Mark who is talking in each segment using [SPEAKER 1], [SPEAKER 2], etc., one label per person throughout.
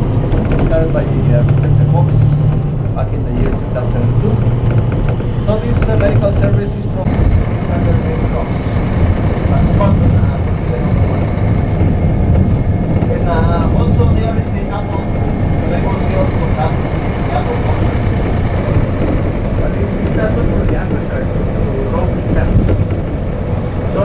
[SPEAKER 1] Grandes. It was started by Vicente Fox back in the year 2002. So this medical service is provided under the crops. And also there in the apple, the laboratory also has the apple function. But this is started for the agriculture to grow plants. So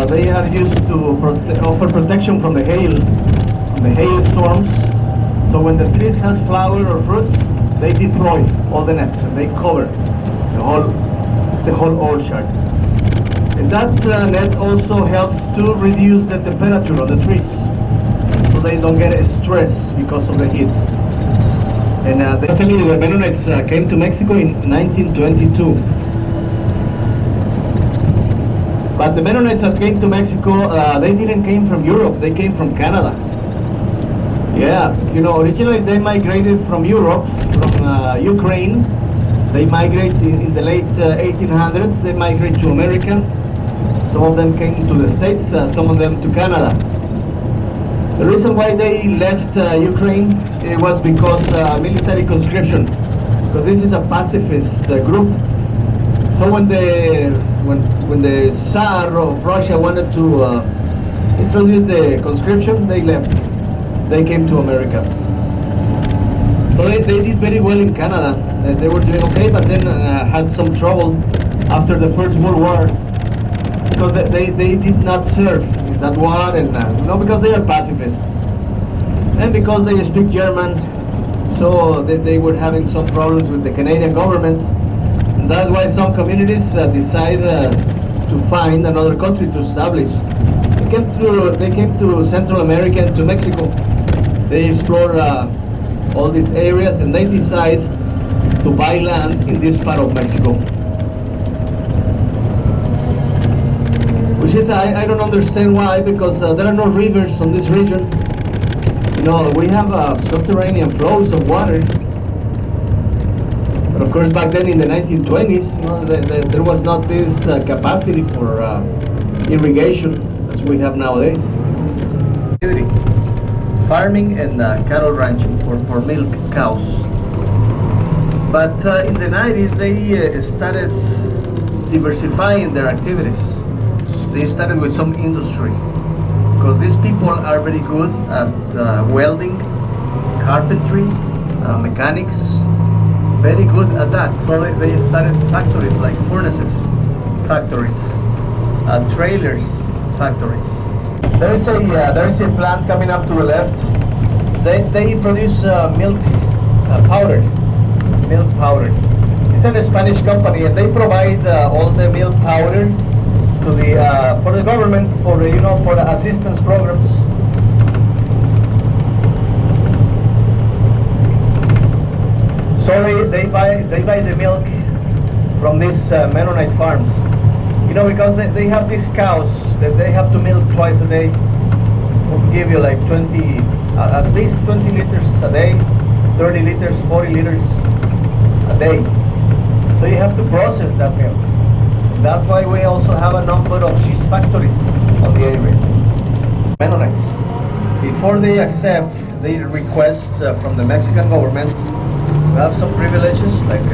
[SPEAKER 1] they are used to offer protection from the hailstorms. So when the trees has flower or fruits, they deploy all the nets and they cover the whole orchard. And that net also helps to reduce the temperature of the trees, so they don't get stressed because of the heat. And they tell you the Mennonites came to Mexico in 1922. But the Mennonites that came to Mexico, they didn't came from Europe, they came from Canada. Yeah, you know, originally they migrated from Europe, from Ukraine. They migrated in the late 1800s, they migrated to America. Some of them came to the States, some of them to Canada. The reason why they left Ukraine, it was because military conscription, because this is a pacifist group. So when the Tsar of Russia wanted to introduce the conscription, they left. They came to America. So they did very well in Canada. They were doing okay, but then had some trouble after the First World War, because they did not serve in that war, and because they are pacifists, and because they speak German, so they were having some problems with the Canadian government, and that's why some communities decide to find another country to establish. They came to Central America and to Mexico. They explore all these areas, and they decide to buy land in this part of Mexico. Which is, I don't understand why, because there are no rivers on this region. You know, we have subterranean flows of water. But of course, back then in the 1920s, you know, there was not this capacity for irrigation as we have nowadays. Farming and cattle ranching for milk cows. But in the 90s, they started diversifying their activities. They started with some industry, because these people are very good at welding, carpentry, mechanics, very good at that. So they started factories like furnaces factories, trailers factories. There is a plant coming up to the left. They produce milk powder. Milk powder. It's a Spanish company, and they provide all the milk powder to the for the government, for for the assistance programs. So they buy the milk from these Mennonite farms. Because they have these cows that they have to milk twice a day. Will give you like 20, at least 20 liters a day, 30 liters, 40 liters a day. So you have to process that milk. That's why we also have a number of cheese factories on the area. Mennonites, before they accept, they request from the Mexican government to have some privileges, like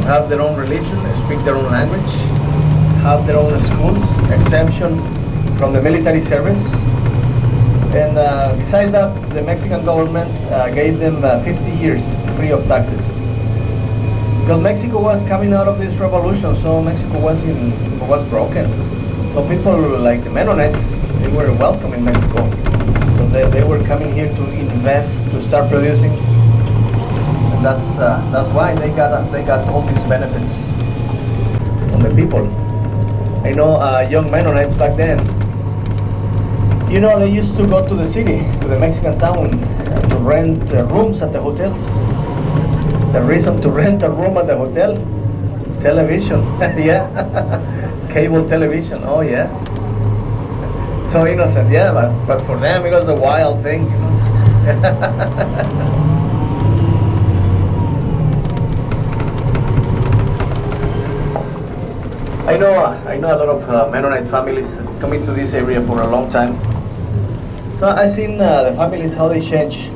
[SPEAKER 1] have their own religion, speak their own language, have their own schools, exemption from the military service. And besides that, the Mexican government gave them 50 years free of taxes. Because Mexico was coming out of this revolution, so Mexico was broken. So people like the Mennonites, they were welcome in Mexico, because they were coming here to invest, to start producing. And that's why they got all these benefits from the people. I know young Mennonites back then, they used to go to the city, to the Mexican town, to rent rooms at the hotels. The reason to rent a room at the hotel? Television, yeah, cable television, oh yeah. So innocent, yeah, but for them it was a wild thing, I know a lot of Mennonite families coming to this area for a long time. So I've seen the families, how they change.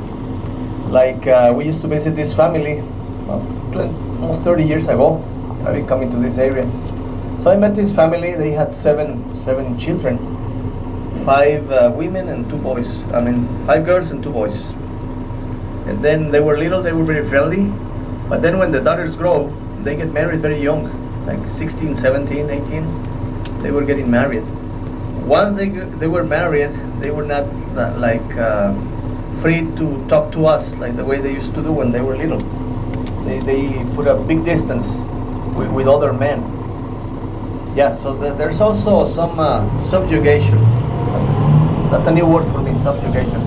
[SPEAKER 1] Like we used to visit this family almost 30 years ago. I've been coming to this area. So I met this family. They had seven children, 5 women and 2 boys. 5 girls and 2 boys. And then they were little. They were very friendly. But then when the daughters grow, they get married very young. Like 16, 17, 18, they were getting married. Once they were married, they were not free to talk to us like the way they used to do when they were little. They put a big distance with other men. Yeah, so there's also some subjugation. That's a new word for me, subjugation.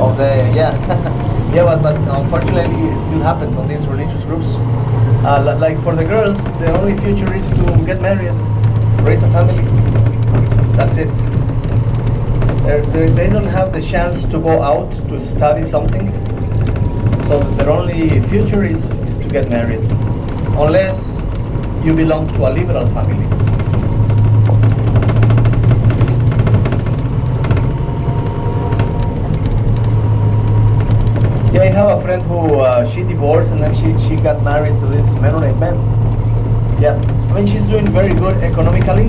[SPEAKER 1] Of the, yeah, yeah, but unfortunately it still happens on these religious groups. Like for the girls, the only future is to get married, raise a family. That's it. They don't have the chance to go out to study something. So their only future is to get married, unless you belong to a liberal family. Yeah, I have a friend who she divorced and then she got married to this Mennonite man. Yeah, I mean she's doing very good economically.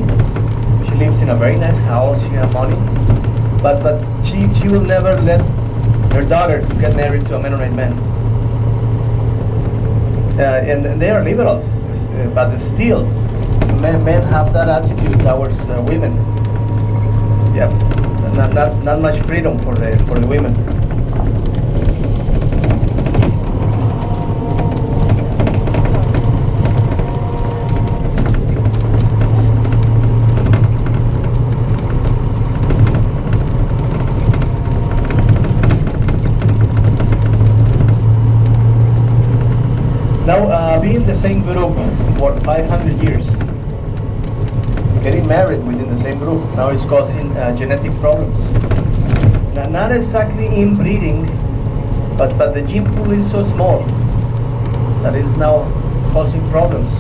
[SPEAKER 1] She lives in a very nice house. She has money, but she will never let her daughter get married to a Mennonite man. And they are liberals, but still, men have that attitude towards women. Yeah, not much freedom for the women. Now, being the same group for 500 years, getting married within the same group, now is causing genetic problems. Now, not exactly inbreeding, but the gene pool is so small that is now causing problems.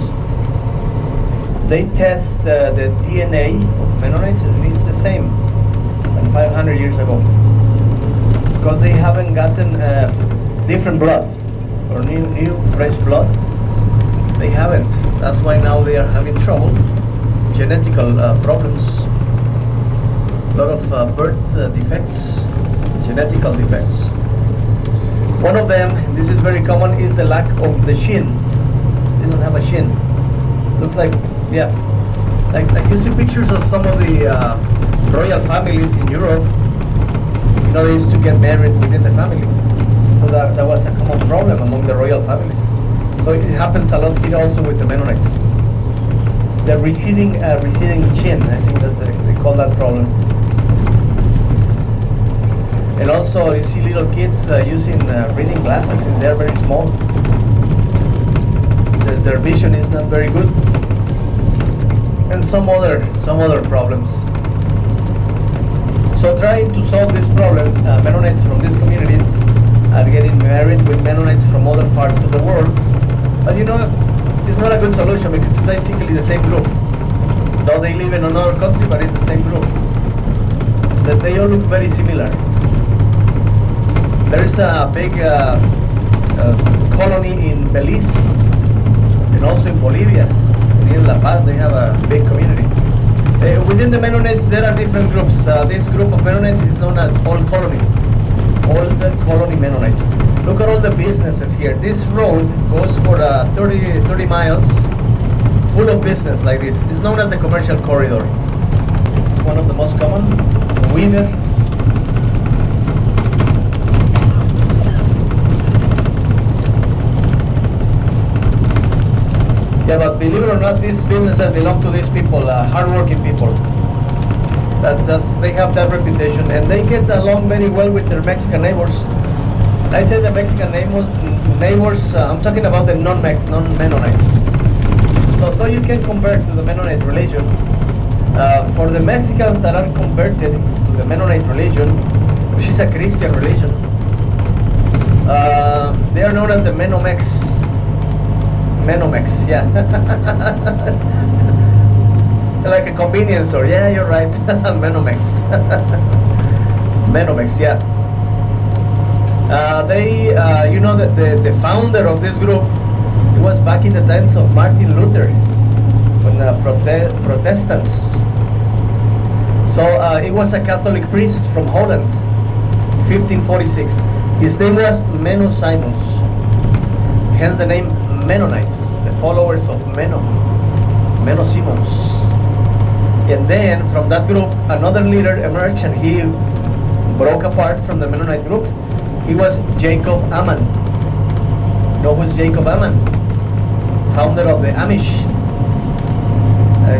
[SPEAKER 1] They test the DNA of Mennonites and it's the same than 500 years ago, because they haven't gotten different blood or new fresh blood. They haven't. That's why now they are having trouble, genetical problems, a lot of birth defects, genetical defects. One of them, this is very common, is the lack of the shin. They don't have a shin. Looks like, yeah, like you see pictures of some of the royal families in Europe. You know, they used to get married within the family. So that was a common problem among the royal families. So it happens a lot here also with the Mennonites. The receding chin, I think they call that problem. And also you see little kids using reading glasses since they're very small. Their vision is not very good. And some other problems. So trying to solve this problem, Mennonites from these communities are getting married with Mennonites from other parts of the world. But you know, it's not a good solution because it's basically the same group. Though they live in another country, but it's the same group. That they all look very similar. There is a big colony in Belize and also in Bolivia. Near La Paz, they have a big community. Within the Mennonites, there are different groups. This group of Mennonites is known as Old Colony. Old Colony Mennonites. Look at all the businesses here. This road goes for 30 miles, full of business like this. It's known as the commercial corridor. It's one of the most common. Weaver. Yeah, but believe it or not, these businesses belong to these people, hardworking people. They have that reputation, and they get along very well with their Mexican neighbors. I say the Mexican neighbors, I'm talking about the non-Mennonites. So though you can convert to the Mennonite religion, for the Mexicans that are converted to the Mennonite religion, which is a Christian religion, they are known as the Menomex. Menomex, yeah. Like a convenience store. Yeah, you're right. Menomex. Menomex, yeah. You know that the founder of this group, it was back in the times of Martin Luther, when Protestants. So it was a Catholic priest from Holland, 1546. His name was Menno Simons, hence the name Mennonites, the followers of Menno Simons. And then from that group, another leader emerged and he broke apart from the Mennonite group. He was Jacob Amman. You know who's Jacob Amman? Founder of the Amish.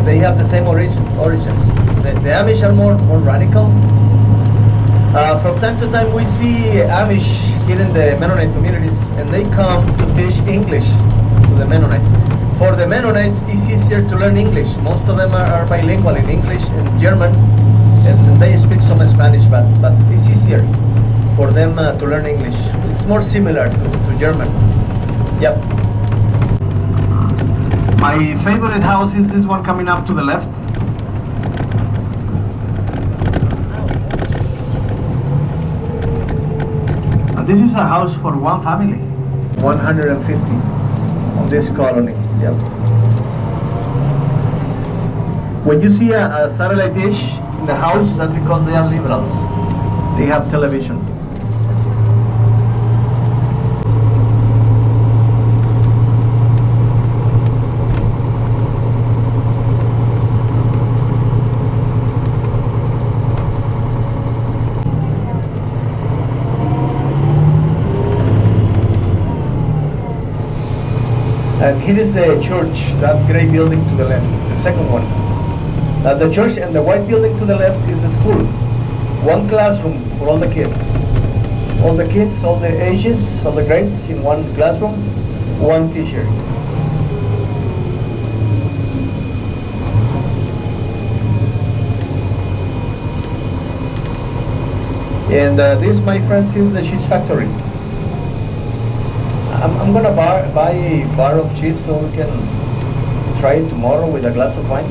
[SPEAKER 1] They have the same origins. The Amish are more radical. From time to time we see Amish here in the Mennonite communities, and they come to teach English to the Mennonites. For the Mennonites, it's easier to learn English. Most of them are bilingual in English and German, and they speak some Spanish, but it's easier for them to learn English. It's more similar to German. Yep. My favorite house is this one coming up to the left. And this is a house for one family. 150 on this colony. Yep. When you see a satellite dish in the house, that's because they are liberals. They have television. And here is the church, that gray building to the left, the second one. That's the church, and the white building to the left is the school. One classroom for all the kids. All the kids, all the ages, all the grades in one classroom, one teacher. And this, my friends, is the cheese factory. I'm gonna buy a bar of cheese so we can try it tomorrow with a glass of wine.